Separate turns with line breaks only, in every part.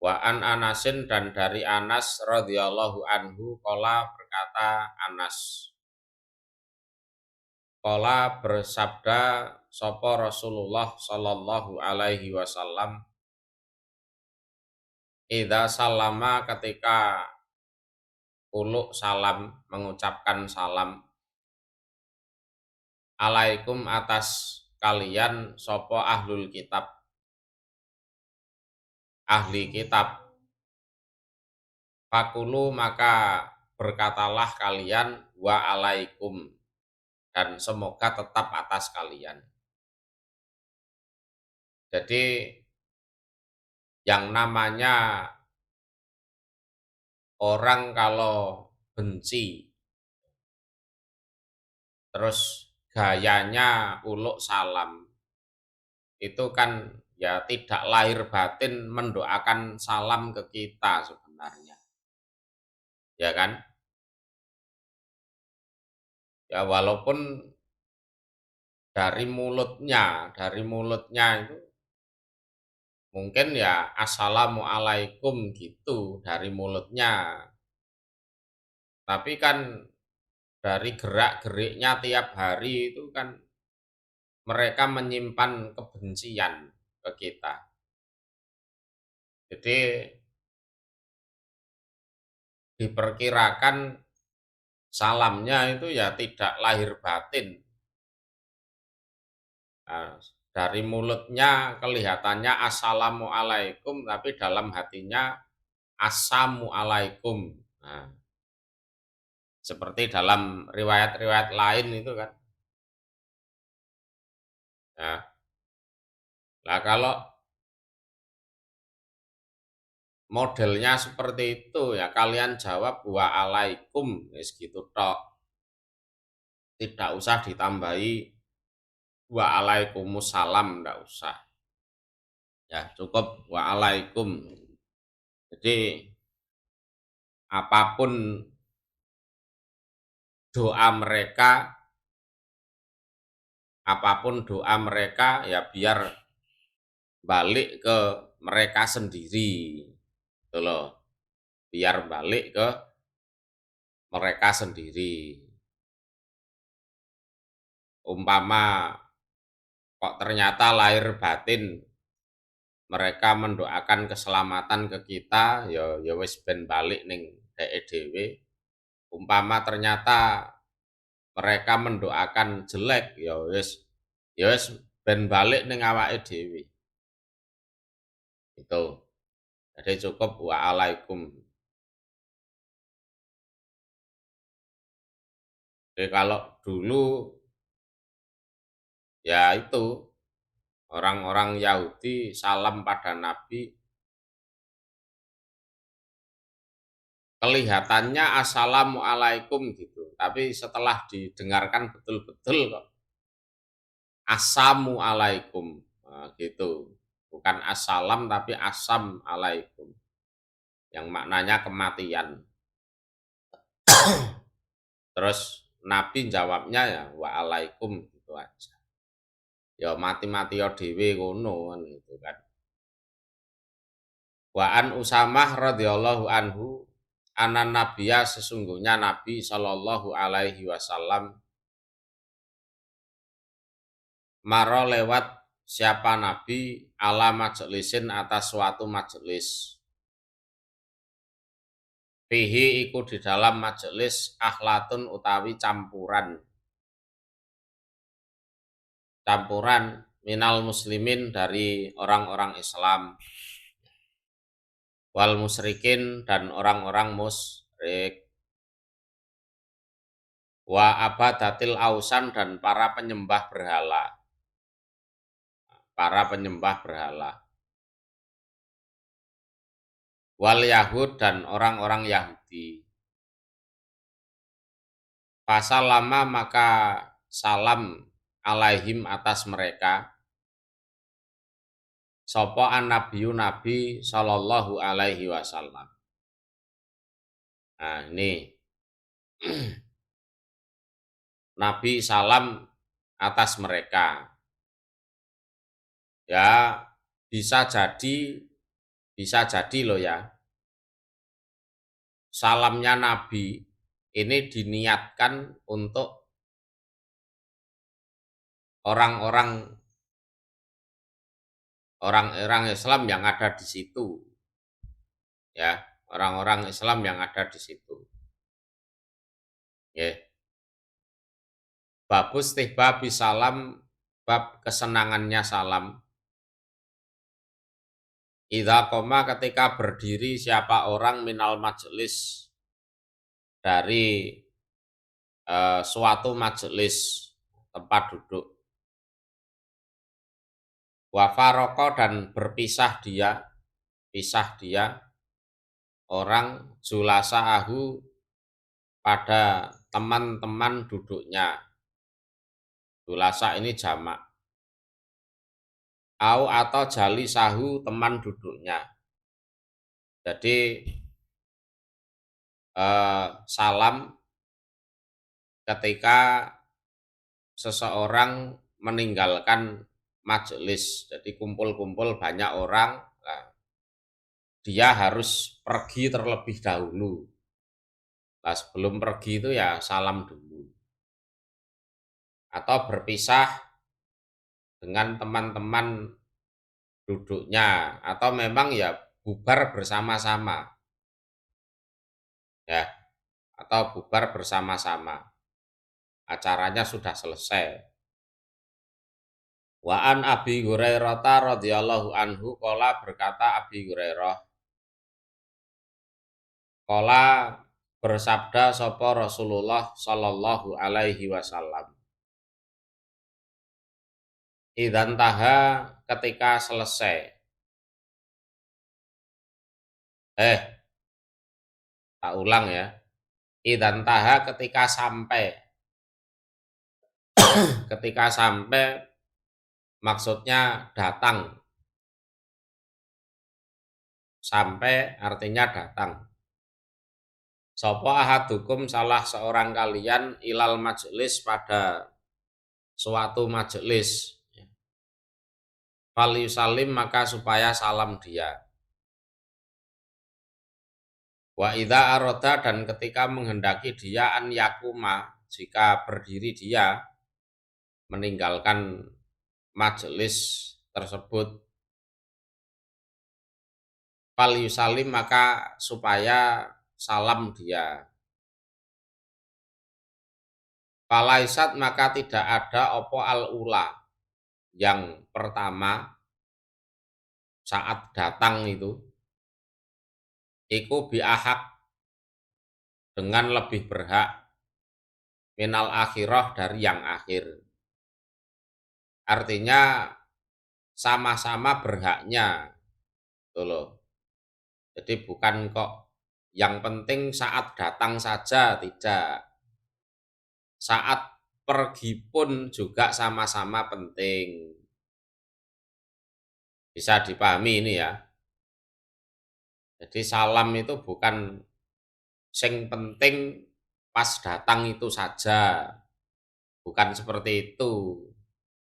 Wa an Anasin dan dari Anas radhiyallahu anhu qala berkata Anas. Qala bersabda sapa Rasulullah sallallahu alaihi wasallam, idza salama ketika uluk salam mengucapkan salam, alaikum atas kalian sapa ahlul kitab, ahli kitab. Fakulu maka berkatalah kalian wa alaikum, dan semoga tetap atas kalian. Jadi yang namanya orang kalau benci terus gayanya uluk salam itu kan ya tidak lahir batin mendoakan salam ke kita sebenarnya. Ya kan? Ya walaupun dari mulutnya itu mungkin ya assalamualaikum gitu dari mulutnya. Tapi kan dari gerak-geriknya tiap hari itu kan mereka menyimpan kebencian ke kita. Jadi diperkirakan salamnya itu ya tidak lahir batin. Nah, dari mulutnya kelihatannya assalamualaikum, tapi dalam hatinya assamualaikum. Nah, seperti dalam riwayat-riwayat lain itu kan. Nah, lah kalau modelnya seperti itu ya kalian jawab waalaikum, gitu tok. Tidak usah ditambahi waalaikumsalam, enggak usah. Ya, cukup waalaikum. Jadi apapun doa mereka, ya biar balik ke mereka sendiri. Gitu loh. Biar balik ke mereka sendiri. Umpama kok ternyata lahir batin mereka mendoakan keselamatan ke kita, ya wis ben balik ning dhek dhewe. Umpama ternyata mereka mendoakan jelek, ya wis ben balik ning awake dhewe. Itu. Jadi cukup waalaikum. Jadi kalau dulu ya itu orang-orang Yahudi salam pada Nabi kelihatannya assalamualaikum gitu, tapi setelah didengarkan betul-betul kok assamualaikum, nah, gitu. Bukan assalam tapi assam alaikum, yang maknanya kematian. Terus Nabi jawabnya ya waalaikum gitu aja. Ya mati-mati ya dhewe ngono kan gitu kan. Wa an Usamah radhiyallahu anhu anan nabiya sesungguhnya Nabi sallallahu alaihi wasallam maro lewat siapa Nabi ala majelisin atas suatu majelis. Fihi iku di dalam majelis akhlatun utawi campuran minal muslimin dari orang-orang Islam, wal musyrikin dan orang-orang musyrik, wa abadatil ausan dan para penyembah berhala. Wal Yahud dan orang-orang Yahudi. Pasal lama maka salam alaihim atas mereka. Sopo an nabiyu nabi sallallahu alaihi wasallam. Nah ini Nabi salam atas mereka. Ya bisa jadi bisa jadi loh ya, salamnya Nabi ini diniatkan untuk orang-orang Islam yang ada di situ, ya, orang-orang Islam yang ada di situ. Ya. Babus tihba bisalam, bab kesenangannya salam. Idza qoma ketika berdiri siapa orang minal majelis dari suatu majelis tempat duduk. Wa faroko dan berpisah dia orang julasa'ahu pada teman-teman duduknya. Julasa ini jamak. Au atau jali sahu teman duduknya. Jadi salam ketika seseorang meninggalkan majelis, jadi kumpul-kumpul banyak orang, nah, dia harus pergi terlebih dahulu. Nah, sebelum pergi itu ya salam dulu. Atau berpisah dengan teman-teman duduknya, atau memang ya bubar bersama-sama. Ya, atau bubar bersama-sama. Acaranya sudah selesai. Wa an Abi Hurairah radhiyallahu anhu qala berkata Abi Hurairah qala bersabda sapa Rasulullah sallallahu alaihi wasallam. Idzan taha ketika selesai. Tak ulang ya. Idzan taha ketika sampai. Ketika sampai maksudnya datang. Sampai artinya datang. Sapa ahadukum salah seorang kalian ilal majelis pada suatu majelis. Fal yusallim maka supaya salam dia. Wa idza aroda dan ketika menghendaki dia an yakuma jika berdiri dia meninggalkan majelis tersebut. Fal yusallim maka supaya salam dia. Falaisat maka tidak ada opo al-ula yang pertama saat datang itu iku biahak dengan lebih berhak minal akhirah dari yang akhir. Artinya sama-sama berhaknya. Gitu loh. Jadi bukan kok yang penting saat datang saja, tidak. Saat pergi pun juga sama-sama penting. Bisa dipahami ini ya. Jadi salam itu bukan sing penting pas datang itu saja. Bukan seperti itu.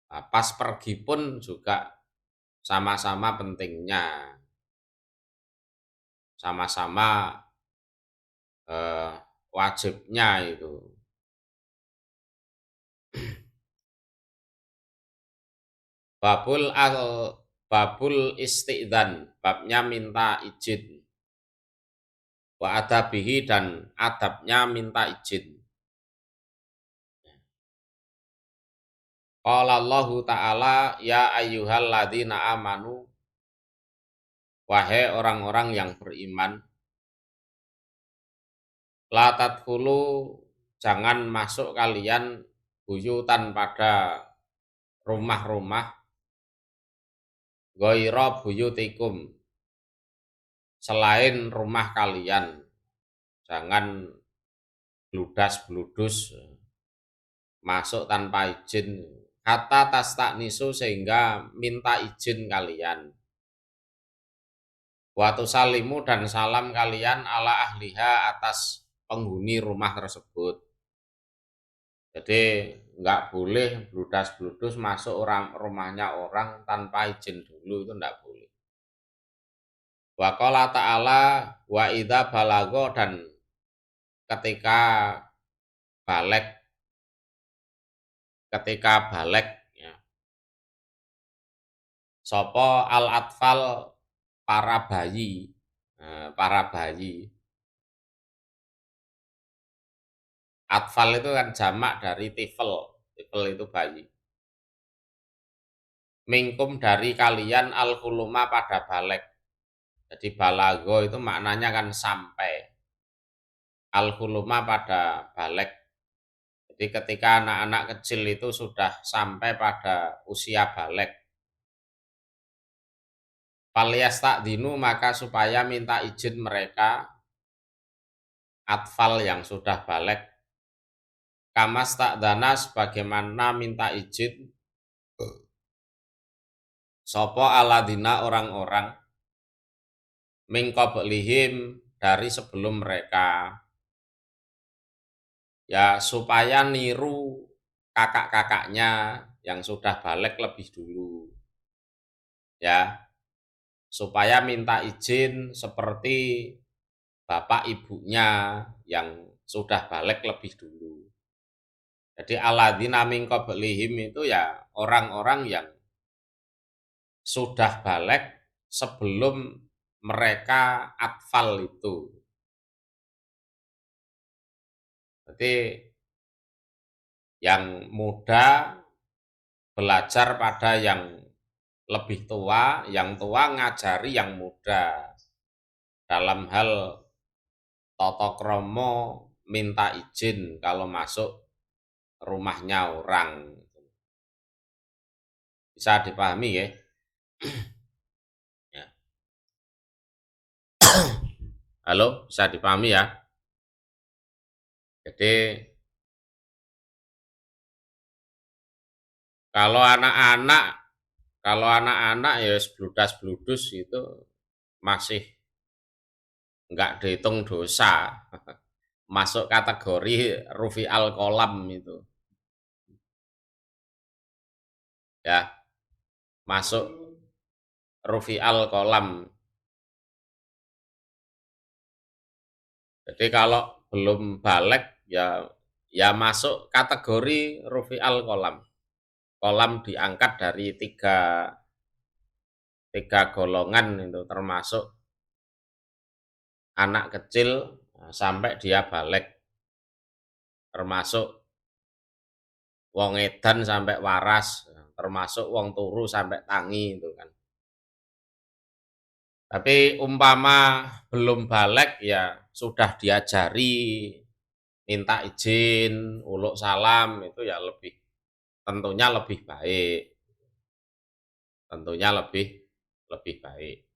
Nah, pas pergi pun juga sama-sama pentingnya. Sama-sama wajibnya itu. Babul isti'dzan, babnya minta izin. Wa adabihi dan adabnya minta izin. Qala Allahu ta'ala ya ayyuhalladzina amanu, wahai orang-orang yang beriman, la tadkhulu jangan masuk kalian buyutan pada rumah-rumah ghaira buyutikum selain rumah kalian. Jangan bludas-bludus masuk tanpa izin. Hatta tastaknisu sehingga minta izin kalian. Watu salimu dan salam kalian ala ahliha atas penghuni rumah tersebut. Jadi nggak boleh bludas-bludus masuk rumahnya orang tanpa izin dulu, itu nggak boleh. Wa qala ta'ala wa idza balago, dan ketika balik ya, sapa al atfal, para bayi. Para bayi. Atfal itu kan jamak dari tifel. Tifel itu bayi. Mingkum, dari kalian, al huluma, pada balik. Jadi balago itu maknanya kan sampai. Al huluma, pada balik. Jadi ketika anak-anak kecil itu sudah sampai pada usia balik. Falyasta'dinu, maka supaya minta izin mereka, atfal yang sudah balik. Kamasta'dana, sebagaimana minta izin sopo aladina, orang-orang, min qablihim, dari sebelum mereka. Ya supaya niru kakak-kakaknya yang sudah balik lebih dulu. Ya, supaya minta izin seperti bapak ibunya yang sudah balik lebih dulu. Jadi alladzina min qablihim itu ya orang-orang yang sudah balik sebelum mereka atfal itu. Jadi yang muda belajar pada yang lebih tua, yang tua ngajari yang muda dalam hal tata krama minta izin kalau masuk rumahnya orang. Bisa dipahami ya? Ya. Halo, bisa dipahami ya? Jadi kalau anak-anak ya bludas-bludus itu masih enggak dihitung dosa. Masuk kategori rufi al-kolam itu. Ya, masuk rufi al-kolam. Jadi kalau belum balik ya masuk kategori rufi al-kolam. Kolam diangkat dari tiga golongan itu, termasuk anak kecil sampai dia balik, termasuk wong edan sampai waras, termasuk wong turu sampai tangi itu kan. Tapi umpama belum balik ya sudah diajari minta izin, uluk salam, itu ya tentunya lebih baik. Tentunya lebih baik.